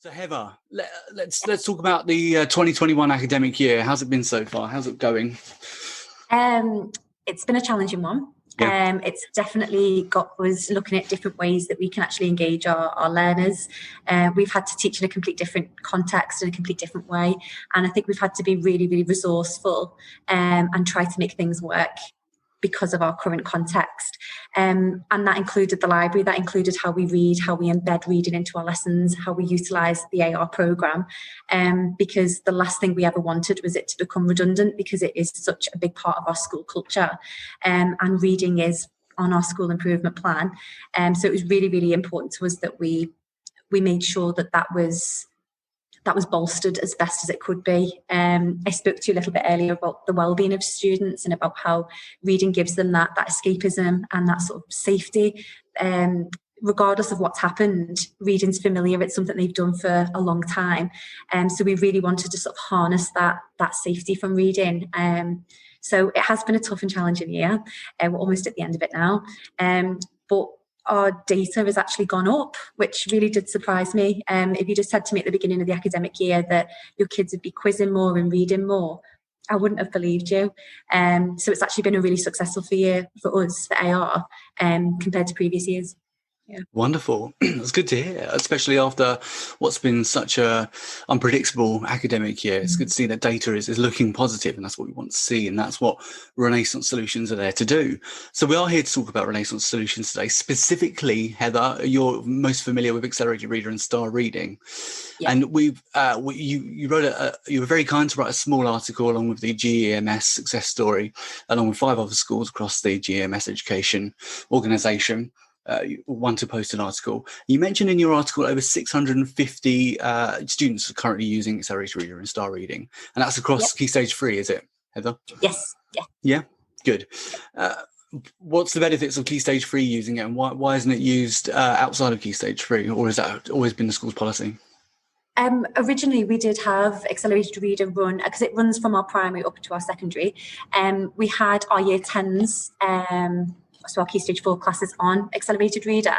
So Heather, let's talk about the 2021 academic year. How's it been so far? How's it going? It's been a challenging one. Yeah. It's definitely got us looking at different ways that we can actually engage our learners. We've had to teach in a complete different context, in a complete different way. And I think we've had to be really, really resourceful and try to make things work because of our current context. And that included the library, that included how we read, how we embed reading into our lessons, how we utilise the AR programme, because the last thing we ever wanted was it to become redundant, because it is such a big part of our school culture, and reading is on our school improvement plan. So it was really, really important to us that we made sure that was bolstered as best as it could be. I spoke to you a little bit earlier about the well-being of students and about how reading gives them that escapism and that sort of safety. Regardless of what's happened, reading's familiar. It's something they've done for a long time. So we really wanted to sort of harness that safety from reading. So it has been a tough and challenging year. We're almost at the end of it now. But our data has actually gone up, which really did surprise me. If you just said to me at the beginning of the academic year that your kids would be quizzing more and reading more, I wouldn't have believed you. So it's actually been a really successful year for us, for AR, compared to previous years. Yeah. Wonderful. It's good to hear, especially after what's been such a unpredictable academic year. It's good to see that data is looking positive, and that's what we want to see, and that's what Renaissance Solutions are there to do. So we are here to talk about Renaissance Solutions today. Specifically, Heather, you're most familiar with Accelerated Reader and Star Reading. Yeah. And you were very kind to write a small article along with the GEMS success story, along with 5 other schools across the GEMS education organisation. One to post an article. You mentioned in your article over 650 students are currently using Accelerated Reader and Star Reading, and that's across Key Stage 3, is it, Heather? Yes. Yeah. Yeah. Good. What's the benefits of Key Stage 3 using it, and why isn't it used outside of Key Stage 3, or has that always been the school's policy? Originally, we did have Accelerated Reader run, because it runs from our primary up to our secondary. We had our Year 10s, so our Key Stage 4 classes on Accelerated Reader.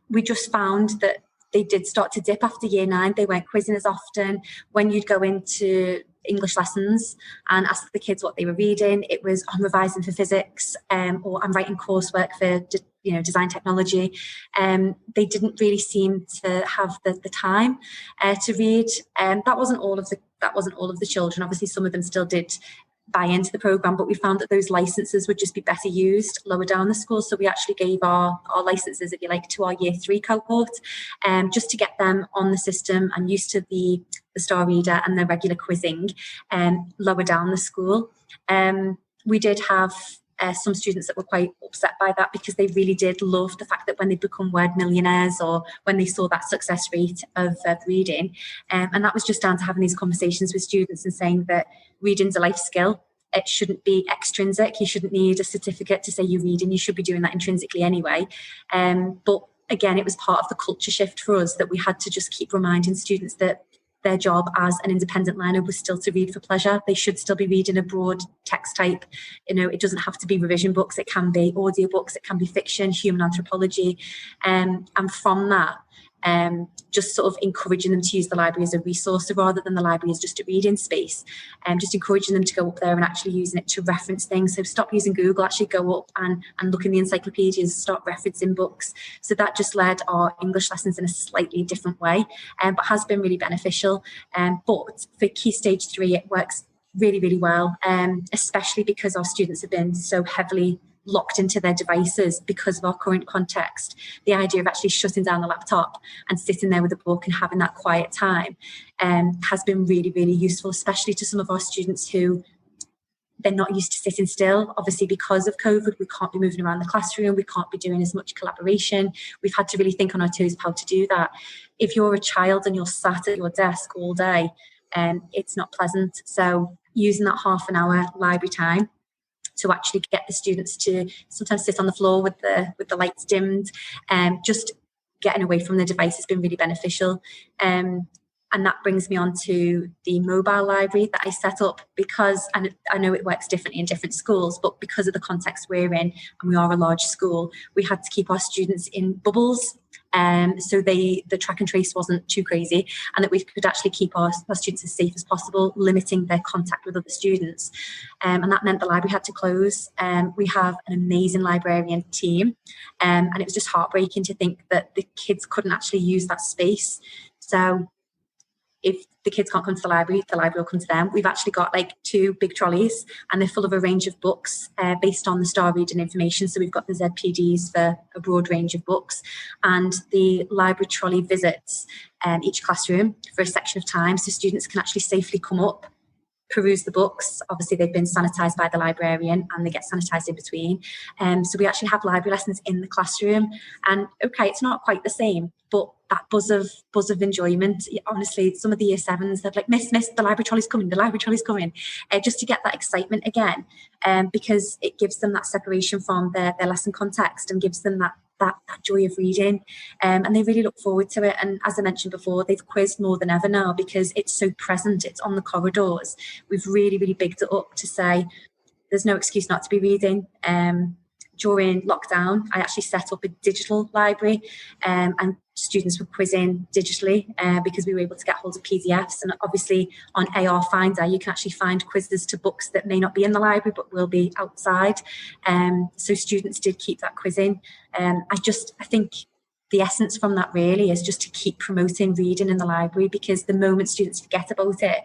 We just found that they did start to dip after Year 9. They weren't quizzing as often. When you'd go into English lessons and ask the kids what they were reading, it was, I'm revising for physics, or I'm writing coursework for design technology. They didn't really seem to have the time to read. That wasn't all of the children. Obviously, some of them still did buy into the programme, but we found that those licences would just be better used lower down the school. So we actually gave our licences, if you like, to our Year 3 cohort, just to get them on the system and used to the Star Reader and the regular quizzing lower down the school. We did have some students that were quite upset by that, because they really did love the fact that when they become word millionaires, or when they saw that success rate of reading, and that was just down to having these conversations with students and saying that reading's a life skill. It shouldn't be extrinsic. You shouldn't need a certificate to say you're reading. You should be doing that intrinsically anyway. But again, it was part of the culture shift for us that we had to just keep reminding students that their job as an independent learner was still to read for pleasure. They should still be reading a broad text type. It doesn't have to be revision books. It can be audiobooks. It can be fiction, human anthropology. And from that, just sort of encouraging them to use the library as a resource, so rather than the library as just a reading space, just encouraging them to go up there and actually using it to reference things. So stop using Google, actually go up and look in the encyclopedias, start referencing books. So that just led our English lessons in a slightly different way, but has been really beneficial. But for Key Stage 3, it works really, really well, especially because our students have been so heavily locked into their devices because of our current context. The idea of actually shutting down the laptop and sitting there with a book and having that quiet time has been really, really useful, especially to some of our students who they're not used to sitting still. Obviously, because of COVID, we can't be moving around the classroom. We can't be doing as much collaboration. We've had to really think on our toes of how to do that. If you're a child and you're sat at your desk all day, it's not pleasant. So using that half an hour library time to actually get the students to sometimes sit on the floor with the lights dimmed, just getting away from the device has been really beneficial. And that brings me on to the mobile library that I set up, because, and I know it works differently in different schools, but because of the context we're in, and we are a large school, we had to keep our students in bubbles So the track and trace wasn't too crazy, and that we could actually keep our students as safe as possible, limiting their contact with other students. And that meant the library had to close. We have an amazing librarian team, and it was just heartbreaking to think that the kids couldn't actually use that space. So if the kids can't come to the library will come to them. We've actually got like 2 big trolleys, and they're full of a range of books based on the star reading information. So we've got the ZPDs for a broad range of books, and the library trolley visits each classroom for a section of time, so students can actually safely come up, peruse the books. Obviously, they've been sanitised by the librarian, and they get sanitised in between. So we actually have library lessons in the classroom. And okay, it's not quite the same, but that buzz of enjoyment. Honestly, some of the year 7s, they're like, Miss, the library trolley's coming, just to get that excitement again, because it gives them that separation from their lesson context and gives them that joy of reading, and they really look forward to it. And as I mentioned before, they've quizzed more than ever now because it's so present, it's on the corridors. We've really bigged it up to say there's no excuse not to be reading. During lockdown, I actually set up a digital library, and students were quizzing digitally because we were able to get hold of PDFs. And obviously on AR Finder, you can actually find quizzes to books that may not be in the library but will be outside. So students did keep that quizzing. I think the essence from that really is just to keep promoting reading in the library, because the moment students forget about it,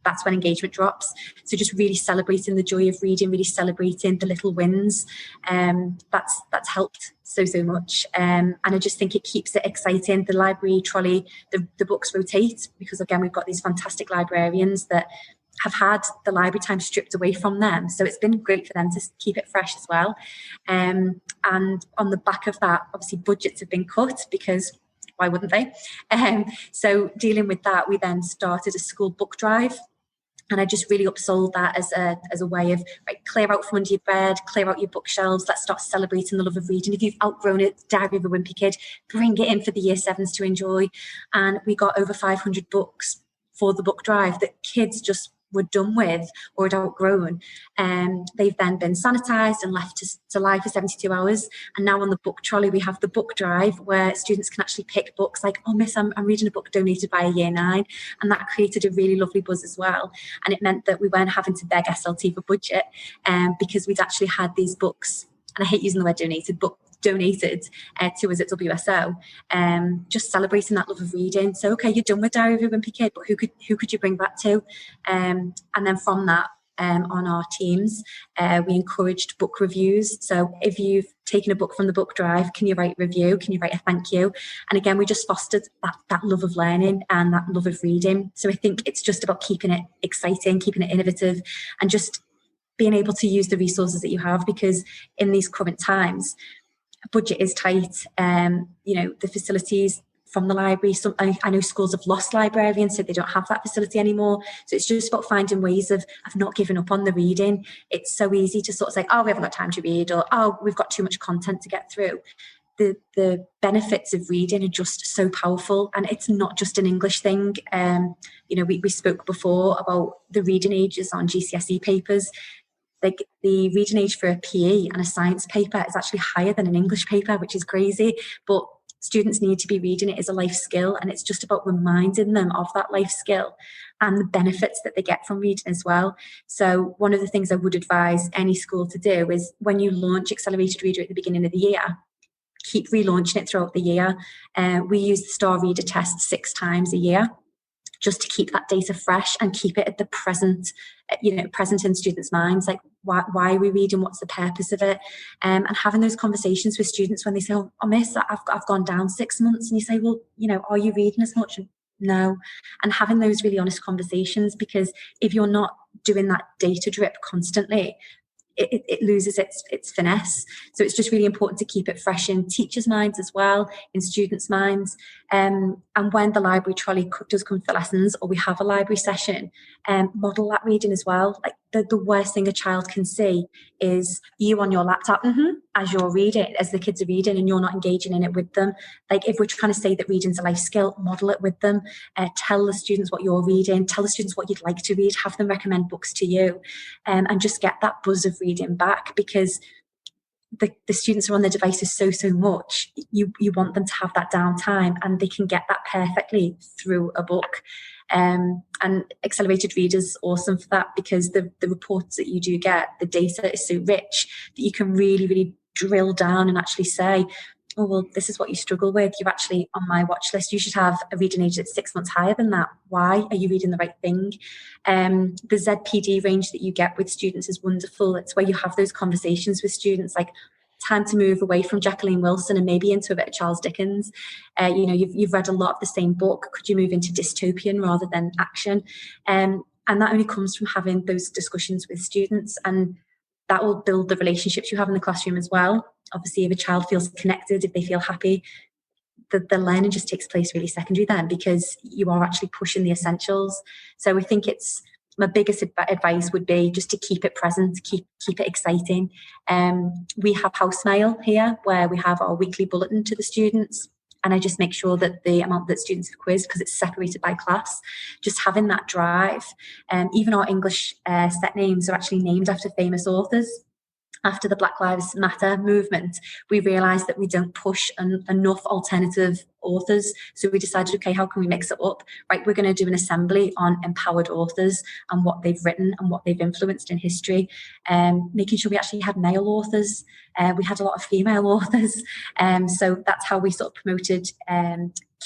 that's when engagement drops. So just really celebrating the joy of reading, really celebrating the little wins. That's helped so much. And I just think it keeps it exciting. The library trolley, the books rotate, because again, we've got these fantastic librarians that have had the library time stripped away from them. So it's been great for them to keep it fresh as well. And on the back of that, obviously budgets have been cut, because why wouldn't they? So dealing with that, we then started a school book drive. And I just really upsold that as a way of, right, clear out from under your bed, clear out your bookshelves. Let's start celebrating the love of reading. If you've outgrown it, Diary of a Wimpy Kid, bring it in for the year 7s to enjoy. And we got over 500 books for the book drive that kids just were done with or had outgrown. They've then been sanitised and left to lie for 72 hours. And now on the book trolley, we have the book drive where students can actually pick books like, oh, miss, I'm reading a book donated by a year 9. And that created a really lovely buzz as well. And it meant that we weren't having to beg SLT for budget, because we'd actually had these books, and I hate using the word donated, but donated to us at WSO, just celebrating that love of reading. So okay, you're done with Diary of a Wimpy Kid, but who could you bring that to? And then from that, on our teams, we encouraged book reviews. So if you've taken a book from the book drive, can you write a review? Can you write a thank you? And again, we just fostered that love of learning and that love of reading. So I think it's just about keeping it exciting, keeping it innovative, and just being able to use the resources that you have, because in these current times, budget is tight. The facilities from the library, I know schools have lost librarians, so they don't have that facility anymore. So it's just about finding ways of not giving up on the reading. It's so easy to sort of say, oh, we haven't got time to read, or oh, we've got too much content to get through. The benefits of reading are just so powerful, and it's not just an English thing. We spoke before about the reading ages on GCSE papers. Like the reading age for a PE and a science paper is actually higher than an English paper, which is crazy. But students need to be reading it as a life skill, and it's just about reminding them of that life skill and the benefits that they get from reading as well. So one of the things I would advise any school to do is, when you launch Accelerated Reader at the beginning of the year, keep relaunching it throughout the year. We use the Star Reader test 6 times a year, just to keep that data fresh and keep it at the present, present in students' minds. Like, why are we reading? What's the purpose of it? And having those conversations with students when they say, oh, miss, I've gone down 6 months. And you say, well, are you reading as much? No. And having those really honest conversations, because if you're not doing that data drip constantly, it loses its finesse. So it's just really important to keep it fresh in teachers' minds as well, in students' minds. And when the library trolley does come to the lessons, or we have a library session, model that reading as well. Like the worst thing a child can see is you on your laptop as you're reading, as the kids are reading, and you're not engaging in it with them. Like, if we're trying to say that reading's a life skill, model it with them. Tell the students what you're reading, tell the students what you'd like to read, have them recommend books to you, and just get that buzz of reading back, because the students are on their devices so much, you want them to have that downtime, and they can get that perfectly through a book. And accelerated readers is awesome for that, because the reports that you do get, the data is so rich that you can really drill down and actually say, oh, well, this is what you struggle with. You're actually on my watch list. You should have a reading age that's 6 months higher than that. Why? Are you reading the right thing? The ZPD range that you get with students is wonderful. It's where you have those conversations with students, like time to move away from Jacqueline Wilson and maybe into a bit of Charles Dickens. You've read a lot of the same book. Could you move into dystopian rather than action? And that only comes from having those discussions with students, and that will build the relationships you have in the classroom as well. Obviously, if a child feels connected, if they feel happy, the learning just takes place really secondary then, because you are actually pushing the essentials. So I think my biggest advice would be just to keep it present, keep it exciting. We have house mail here, where we have our weekly bulletin to the students. And I just make sure that the amount that students have quizzed, because it's separated by class, just having that drive. Even our English set names are actually named after famous authors. After the Black Lives Matter movement, we realised that we don't push enough alternative authors. So we decided, okay, how can we mix it up? Right, we're going to do an assembly on empowered authors and what they've written and what they've influenced in history. Making sure we actually had male authors. We had a lot of female authors. So that's how we sort of promoted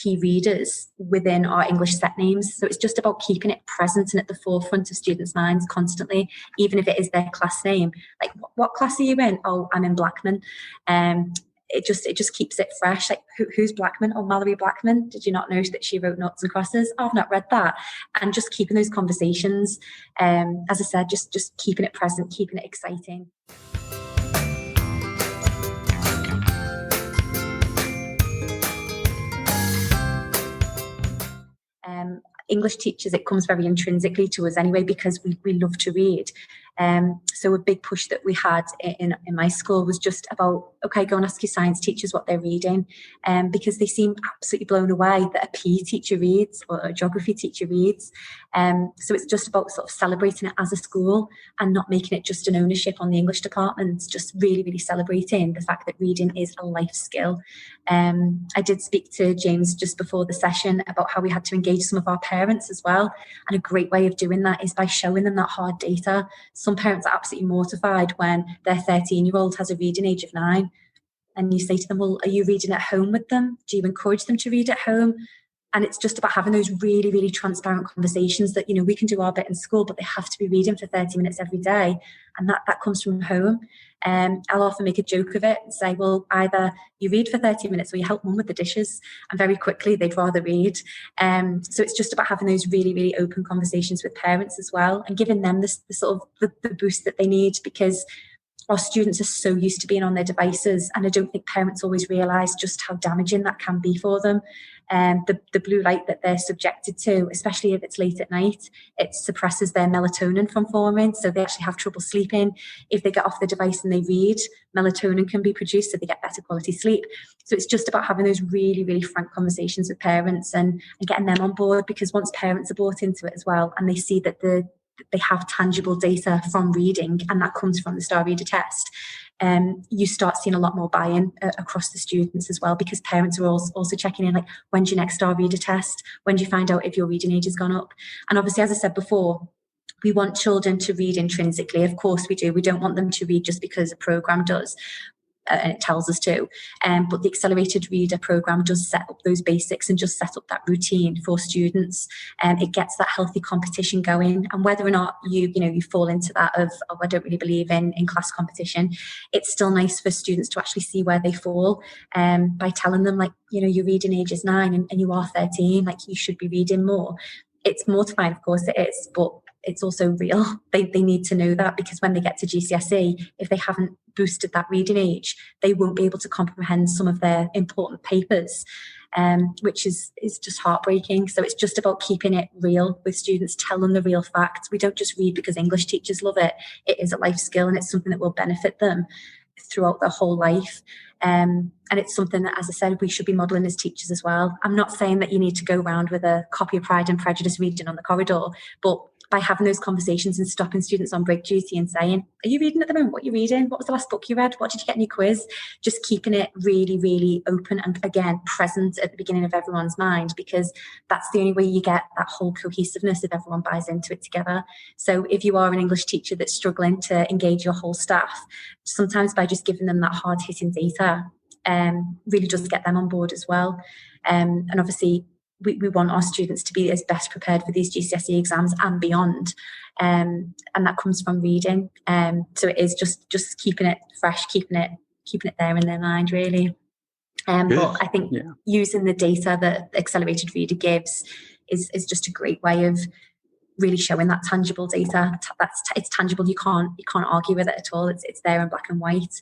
key readers within our English set names. So it's just about keeping it present and at the forefront of students' minds constantly, even if it is their class name. Like, what class are you in? Oh, I'm in Blackman. It just keeps it fresh. Like, who's Blackman? Oh, Mallory Blackman. Did you not know that she wrote Noughts and Crosses? Oh, I've not read that. And just keeping those conversations, as I said, just keeping it present, keeping it exciting. English teachers, it comes very intrinsically to us anyway, because we love to read. So a big push that we had in my school was just about, okay, go and ask your science teachers what they're reading, because they seem absolutely blown away that a PE teacher reads or a geography teacher reads. So it's just about sort of celebrating it as a school and not making it just an ownership on the English department, just really celebrating the fact that reading is a life skill. I did speak to James just before the session about how we had to engage some of our parents as well. And a great way of doing that is by showing them that hard data. Some parents are absolutely mortified when their 13-year-old has a reading age of 9. And you say to them, well, are you reading at home with them? Do you encourage them to read at home? And it's just about having those really transparent conversations that, we can do our bit in school, but they have to be reading for 30 minutes every day. And that comes from home. I'll often make a joke of it and say, well, either you read for 30 minutes or you help mum with the dishes. And very quickly, they'd rather read. So it's just about having those really open conversations with parents as well, and giving them the sort of the boost that they need, because our students are so used to being on their devices, and I don't think parents always realise just how damaging that can be for them. The blue light that they're subjected to, especially if it's late at night, it suppresses their melatonin from forming, so they actually have trouble sleeping. If they get off the device and they read, melatonin can be produced, so they get better quality sleep. So it's just about having those really frank conversations with parents and getting them on board, because once parents are bought into it as well, and they see that they have tangible data from reading, and that comes from the Star Reader test, you start seeing a lot more buy-in across the students as well, because parents are also checking in, like, when's your next Star Reader test? When do you find out if your reading age has gone up? And obviously, as I said before, we want children to read intrinsically. Of course we do. We don't want them to read just because a programme does. And it tells us to. But the Accelerated Reader programme does set up those basics and just set up that routine for students. It gets that healthy competition going. And whether or not you fall into that of I don't really believe in class competition, it's still nice for students to actually see where they fall, by telling them, like, your reading age is 9 and you are 13, like, you should be reading more. It's mortifying, of course it is, but it's also real. They need to know that, because when they get to GCSE, if they haven't boosted that reading age, they won't be able to comprehend some of their important papers, which is just heartbreaking. So it's just about keeping it real with students, telling the real facts. We don't just read because English teachers love it. It is a life skill, and it's something that will benefit them throughout their whole life. And it's something that, as I said, we should be modelling as teachers as well. I'm not saying that you need to go around with a copy of Pride and Prejudice reading on the corridor, but by having those conversations and stopping students on break duty and saying, are you reading at the moment? What are you reading? What was the last book you read? What did you get in your quiz? Just keeping it really, really open and, again, present at the beginning of everyone's mind, because that's the only way you get that whole cohesiveness if everyone buys into it together. So if you are an English teacher that's struggling to engage your whole staff, sometimes by just giving them that hard-hitting data, really does get them on board as well. And obviously, we want our students to be as best prepared for these GCSE exams and beyond, and that comes from reading. So it is just keeping it fresh, keeping it there in their mind, really. But I think using the data that Accelerated Reader gives is just a great way of really showing that tangible data. It's tangible. You can't argue with it at all. It's there in black and white.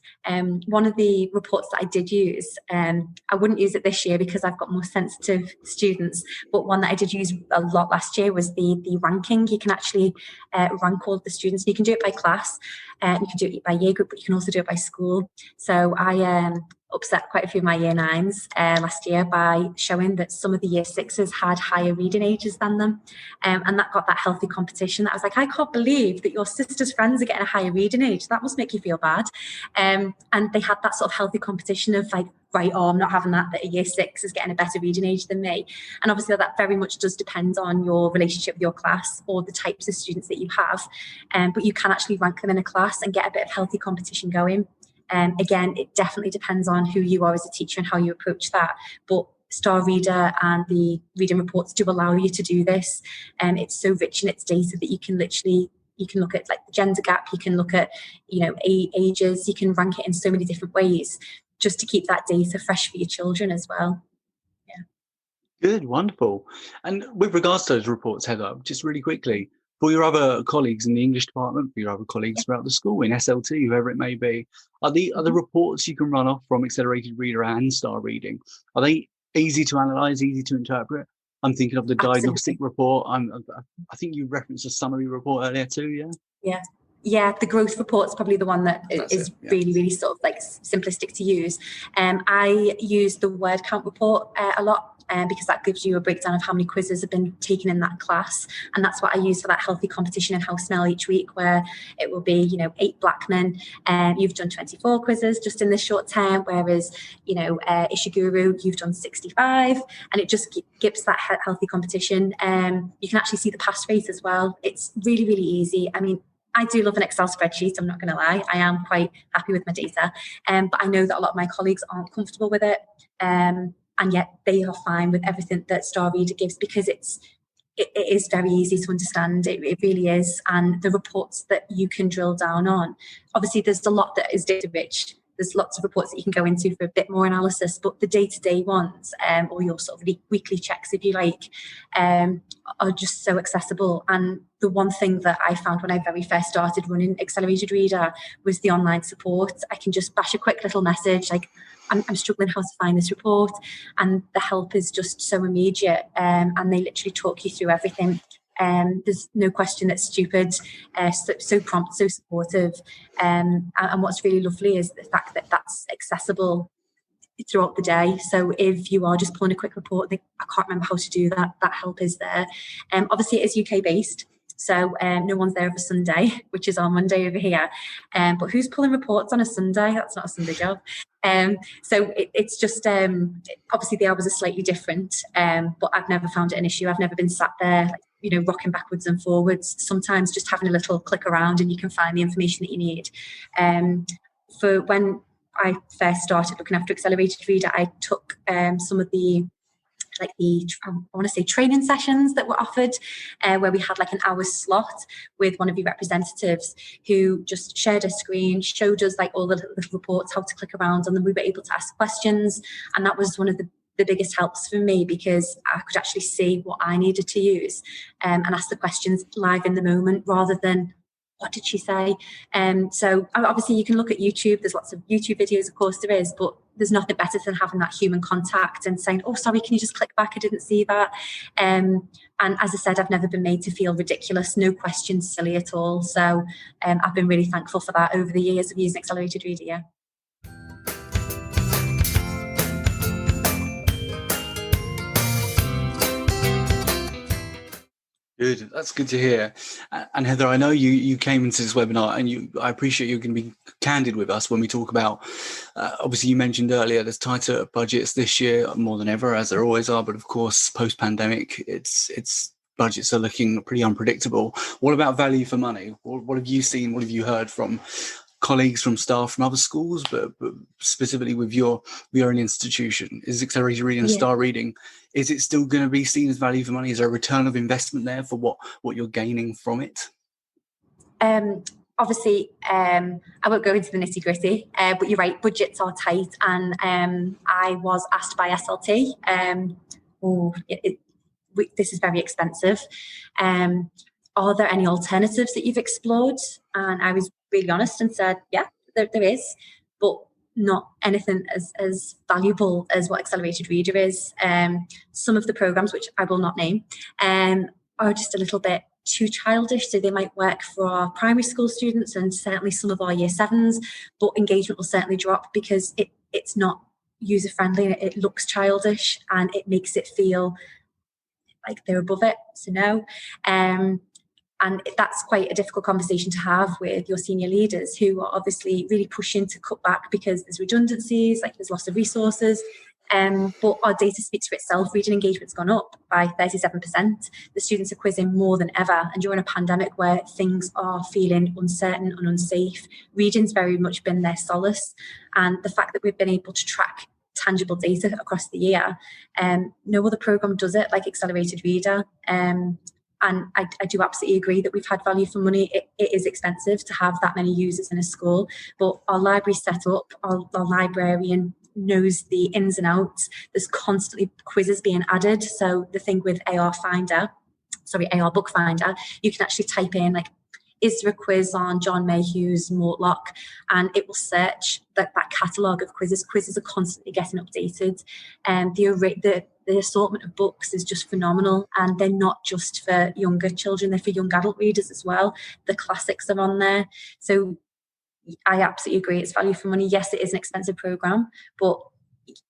One of the reports that I did use, I wouldn't use it this year because I've got more sensitive students, but one that I did use a lot last year was the ranking. You can actually rank all of the students. You can do it by class, you can do it by year group, but you can also do it by school. So I upset quite a few of my year 9s last year by showing that some of the year 6s had higher reading ages than them, and that got that healthy competition. I was like, I can't believe that your sister's friends are getting a higher reading age. That must make you feel bad. And they had that sort of healthy competition of like, right, I'm not having that a year 6 is getting a better reading age than me. And obviously that very much does depend on your relationship with your class or the types of students that you have, but you can actually rank them in a class and get a bit of healthy competition going. Again, it definitely depends on who you are as a teacher and how you approach that. But Star Reader and the reading reports do allow you to do this. It's so rich in its data that you can look at like the gender gap, you can look at, ages, you can rank it in so many different ways just to keep that data fresh for your children as well. Yeah. Good, wonderful. And with regards to those reports, Heather, just really quickly, for your other colleagues in the English department, for your other colleagues throughout the school, in SLT, whoever it may be, are the reports you can run off from Accelerated Reader and Star Reading, are they easy to analyse, easy to interpret? I'm thinking of the diagnostic report. I think you referenced a summary report earlier too, yeah? Yeah, the growth report's probably the one that is really, really sort of like simplistic to use. I use the word count report a lot, because that gives you a breakdown of how many quizzes have been taken in that class. And that's what I use for that healthy competition in house mail each week, where it will be, 8 black men, you've done 24 quizzes just in this short term, whereas, Ishiguro, you've done 65, and it just gives that healthy competition. You can actually see the pass rate as well. It's really, really easy. I mean, I do love an Excel spreadsheet, I'm not going to lie. I am quite happy with my data, but I know that a lot of my colleagues aren't comfortable with it, and yet they are fine with everything that Star Reader gives, because it is very easy to understand. It really is. And the reports that you can drill down on, obviously there's a lot that is data rich. There's lots of reports that you can go into for a bit more analysis, but the day-to-day ones, or your sort of weekly checks, if you like, are just so accessible. And the one thing that I found when I very first started running Accelerated Reader was the online support. I can just bash a quick little message like, I'm struggling how to find this report, and the help is just so immediate, and they literally talk you through everything. There's no question that's stupid, so prompt, so supportive, and what's really lovely is the fact that that's accessible throughout the day. So if you are just pulling a quick report, I can't remember how to do that, that help is there. Obviously it is UK based, so no one's there over Sunday, which is our Monday over here. But who's pulling reports on a Sunday? That's not a Sunday job. So it's just, obviously the hours are slightly different, but I've never found it an issue. I've never been sat there, rocking backwards and forwards. Sometimes just having a little click around and you can find the information that you need. For when I first started looking after Accelerated Reader, I took some of the training sessions that were offered, where we had like an hour's slot with one of your representatives who just shared a screen, showed us like all the little reports, how to click around, and then we were able to ask questions. And that was one of the biggest helps for me, because I could actually see what I needed to use, and ask the questions live in the moment rather than, what did she say? So obviously you can look at YouTube. There's lots of YouTube videos, of course there is, but there's nothing better than having that human contact and saying, oh, sorry, can you just click back? I didn't see that. And as I said, I've never been made to feel ridiculous. No questions silly at all. So I've been really thankful for that over the years of using Accelerated Reader, yeah. Good. That's good to hear. And Heather, I know you came into this webinar, and I appreciate you're going to be candid with us when we talk about. Obviously, you mentioned earlier there's tighter budgets this year more than ever, as there always are. But of course, post-pandemic, it's budgets are looking pretty unpredictable. What about value for money? What have you seen? What have you heard from colleagues, from staff, from other schools, but specifically with your own institution? Is accelerated reading and star reading, is it still going to be seen as value for money? Is there a return of investment there for what you're gaining from it? Obviously, I won't go into the nitty gritty, but you're right, budgets are tight, and I was asked by SLT, this is very expensive. Are there any alternatives that you've explored? And I was really honest and said, yeah, there is, but not anything as valuable as what Accelerated Reader is. Some of the programs, which I will not name, are just a little bit too childish, so they might work for our primary school students and certainly some of our year 7s, but engagement will certainly drop because it's not user friendly, it looks childish, and it makes it feel like they're above it. So no. And that's quite a difficult conversation to have with your senior leaders, who are obviously really pushing to cut back because there's redundancies, like there's loss of resources. But our data speaks for itself. Reading engagement's gone up by 37%. The students are quizzing more than ever. And during a pandemic where things are feeling uncertain and unsafe, reading's very much been their solace. And the fact that we've been able to track tangible data across the year, no other programme does it like Accelerated Reader. And I do absolutely agree that we've had value for money. It is expensive to have that many users in a school, but our library's set up, our librarian knows the ins and outs. There's constantly quizzes being added. So the thing with AR Bookfinder, you can actually type in, like, is there a quiz on John Mayhew's Mortlock? And it will search that catalogue of quizzes. Quizzes are constantly getting updated. And the assortment of books is just phenomenal. And they're not just for younger children, they're for young adult readers as well. The classics are on there. So I absolutely agree, it's value for money. Yes, it is an expensive programme, but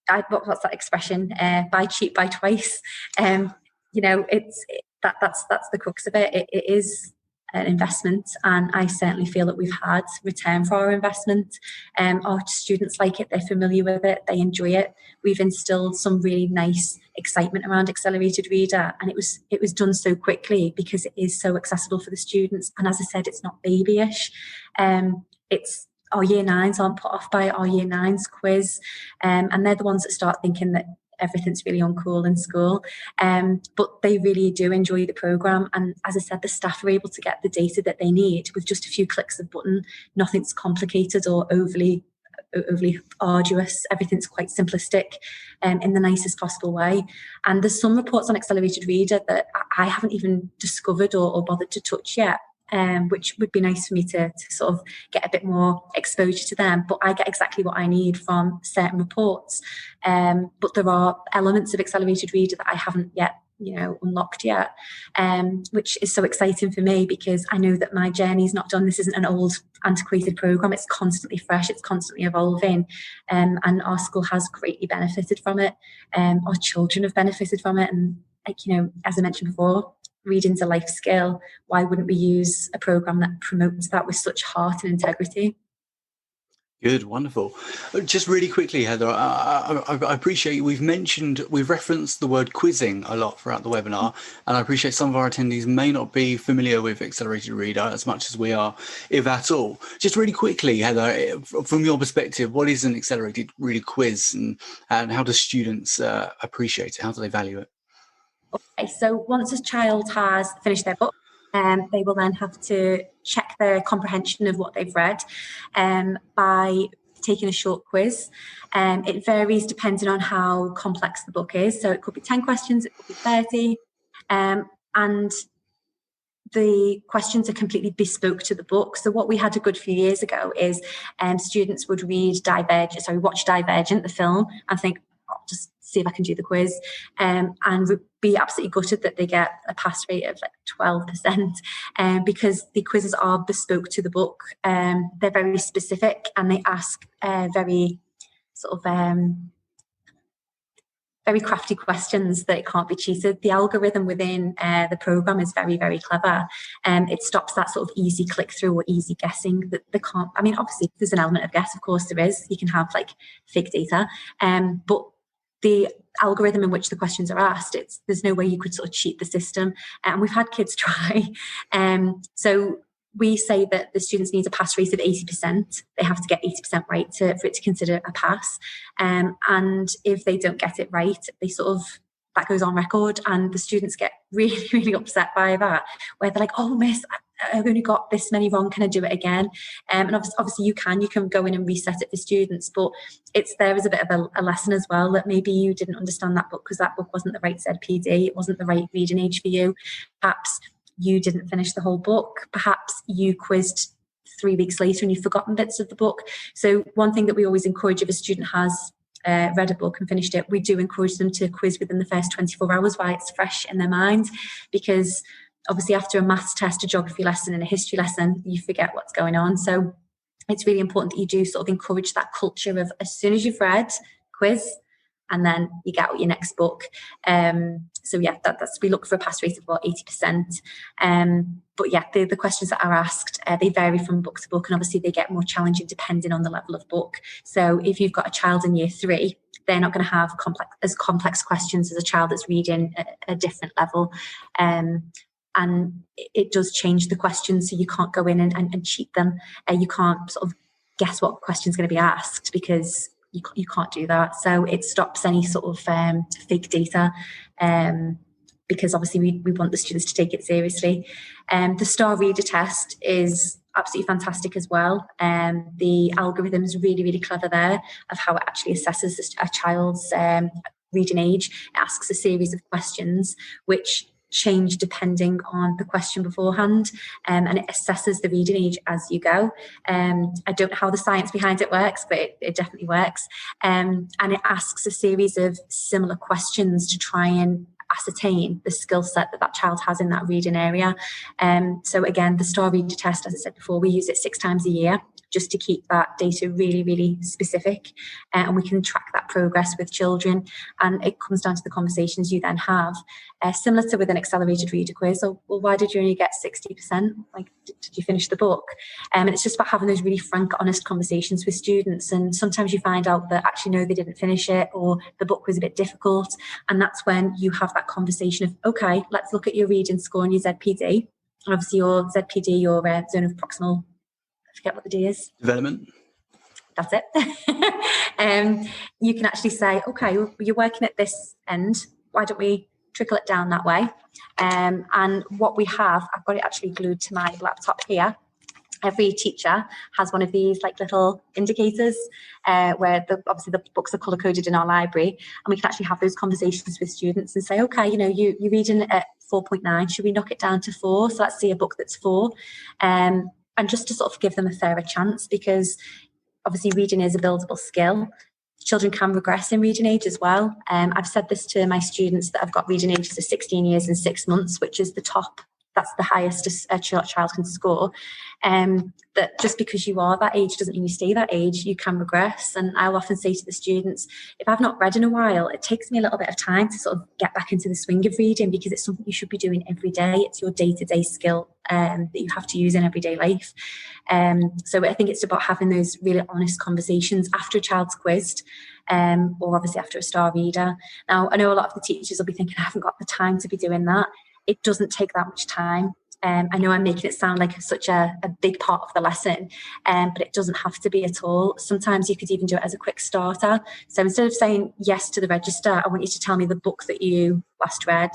what's that expression? Buy cheap, buy twice. That's the crux of it. It is an investment, and I certainly feel that we've had return for our investment. Our students like it, they're familiar with it, they enjoy it. We've instilled some really nice excitement around Accelerated Reader, and it was done so quickly because it is so accessible for the students. And as I said, it's not babyish. It's our year 9s aren't put off by our year 9s quiz, and they're the ones that start thinking that everything's really uncool in school, but they really do enjoy the programme. And as I said, the staff are able to get the data that they need with just a few clicks of button. Nothing's complicated or overly arduous. Everything's quite simplistic, in the nicest possible way. And there's some reports on Accelerated Reader that I haven't even discovered or bothered to touch yet, which would be nice for me to sort of get a bit more exposure to them. But I get exactly what I need from certain reports. But there are elements of Accelerated Reader that I haven't yet, unlocked yet, which is so exciting for me because I know that my journey's not done. This isn't an old antiquated programme. It's constantly fresh. It's constantly evolving. And our school has greatly benefited from it. Our children have benefited from it. And, as I mentioned before, reading's a life skill. Why wouldn't we use a programme that promotes that with such heart and integrity? Good, wonderful. Just really quickly, Heather, I appreciate we've referenced the word quizzing a lot throughout the webinar, and I appreciate some of our attendees may not be familiar with Accelerated Reader as much as we are, if at all. Just really quickly, Heather, from your perspective, what is an Accelerated Reader quiz, and how do students appreciate it? How do they value it? Okay, so once a child has finished their book, they will then have to check their comprehension of what they've read by taking a short quiz. It varies depending on how complex the book is. So it could be 10 questions, it could be 30. And the questions are completely bespoke to the book. So what we had a good few years ago is students would watch Divergent, the film, and think, I'll just see if I can do the quiz, and be absolutely gutted that they get a pass rate of like 12%, because the quizzes are bespoke to the book. They're very specific, and they ask very sort of very crafty questions that it can't be cheated. The algorithm within the program is very, very clever. It stops that sort of easy click through or easy guessing that they can't. I mean, obviously there's an element of guess, of course there is. You can have like fake data, but the algorithm in which the questions are asked, there's no way you could sort of cheat the system. And we've had kids try. So we say that the students need a pass rate of 80%. They have to get 80% right for it to consider a pass. And if they don't get it right, that goes on record, and the students get really, really upset by that, where they're like, oh, miss, I've only got this many wrong, can I do it again? And obviously you can go in and reset it for students, but it's there as a bit of a lesson as well, that maybe you didn't understand that book because that book wasn't the right ZPD, it wasn't the right reading age for you. Perhaps you didn't finish the whole book. Perhaps you quizzed 3 weeks later and you've forgotten bits of the book. So one thing that we always encourage, if a student has read a book and finished it, we do encourage them to quiz within the first 24 hours while it's fresh in their mind, because obviously after a maths test, a geography lesson and a history lesson, you forget what's going on. So it's really important that you do sort of encourage that culture of, as soon as you've read, quiz, and then you get out your next book. So yeah, we look for a pass rate of about 80%. But yeah, the questions that are asked, they vary from book to book, and obviously they get more challenging depending on the level of book. So if you've got a child in year 3, they're not going to have complex questions as a child that's reading at a different level. And it does change the questions, so you can't go in and cheat them. You can't sort of guess what question's going to be asked, because you can't do that. So it stops any sort of fake data, because obviously we want the students to take it seriously. The STAR Reader test is absolutely fantastic as well. The algorithm is really, really clever there of how it actually assesses a child's reading age. It asks a series of questions which change depending on the question beforehand, and it assesses the reading age as you go. I don't know how the science behind it works, but it definitely works. And it asks a series of similar questions to try and ascertain the skill set that child has in that reading area. So again, the STAR Reader test, as I said before, we use it 6 times a year just to keep that data really, really specific, and we can track that progress with children. And it comes down to the conversations you then have, similar to with an accelerated reader quiz. So, well, why did you only get 60%? Like, did you finish the book? And it's just about having those really frank, honest conversations with students. And sometimes you find out that actually, no, they didn't finish it, or the book was a bit difficult. And that's when you have that conversation of, okay, let's look at your reading score and your ZPD. And obviously your ZPD, your zone of proximal, I forget what the D is. Development. That's it. You can actually say, okay, you're working at this end. Why don't we trickle it down that way? And what we have, I've got it actually glued to my laptop here. Every teacher has one of these like little indicators where obviously the books are colour coded in our library, and we can actually have those conversations with students and say, okay, you're reading at 4.9, should we knock it down to 4? So let's see a book that's 4. And just to sort of give them a fairer chance, because obviously reading is a buildable skill. Children can regress in reading age as well. I've said this to my students that I've got reading ages of 16 years and 6 months, which is the top. That's the highest a child can score. That just because you are that age doesn't mean you stay that age. You can regress. And I'll often say to the students, if I've not read in a while, it takes me a little bit of time to sort of get back into the swing of reading, because it's something you should be doing every day. It's your day-to-day skill that you have to use in everyday life. So I think it's about having those really honest conversations after a child's quizzed, or obviously after a STAR Reader. Now, I know a lot of the teachers will be thinking, I haven't got the time to be doing that. It doesn't take that much time. I know I'm making it sound like such a big part of the lesson, but it doesn't have to be at all. Sometimes you could even do it as a quick starter. So instead of saying yes to the register, I want you to tell me the book that you last read,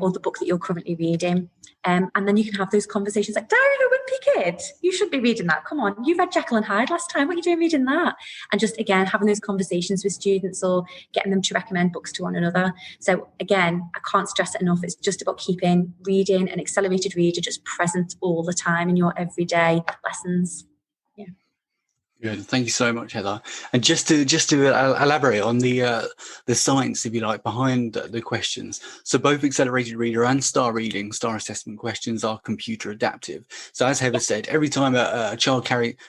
or the book that you're currently reading. And then you can have those conversations like, Diary of a Wimpy Kid, you should be reading that. Come on, you read Jekyll and Hyde last time. What are you doing reading that? And just, again, having those conversations with students, or getting them to recommend books to one another. So again, I can't stress it enough. It's just about keeping reading and accelerated reader just present all the time in your everyday lessons. Yeah. Good. Thank you so much, Heather. And just to elaborate on the science, if you like, behind the questions. So both accelerated reader and star reading, star assessment questions are computer adaptive. So as Heather said, every time a child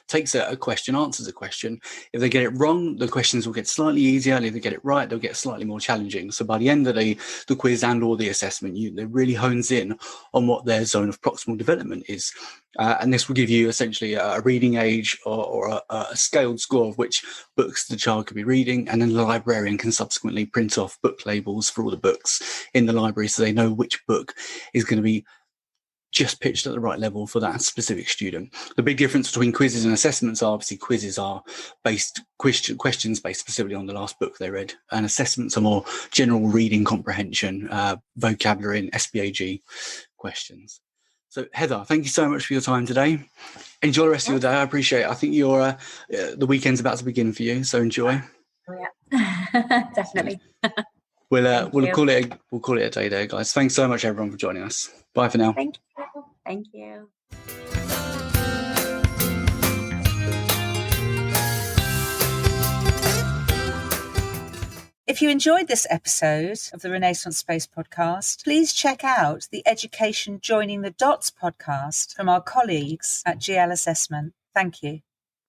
takes a question, answers a question, if they get it wrong, the questions will get slightly easier, and if they get it right, they'll get slightly more challenging. So by the end of the quiz and or the assessment, it really hones in on what their zone of proximal development is. And this will give you essentially a reading age or a scaled score of which books the child could be reading, and then the librarian can subsequently print off book labels for all the books in the library so they know which book is going to be just pitched at the right level for that specific student. The big difference between quizzes and assessments are obviously quizzes are questions based specifically on the last book they read, and assessments are more general reading comprehension, vocabulary and SPAG questions. So Heather, thank you so much for your time today. Enjoy the rest of your day. I appreciate it. I think the weekend's about to begin for you, so enjoy. Oh yeah, definitely. We'll call it a day there, guys. Thanks so much, everyone, for joining us. Bye for now. Thank you. Thank you. If you enjoyed this episode of the Renaissance Space podcast, please check out the Education Joining the Dots podcast from our colleagues at GL Assessment. Thank you.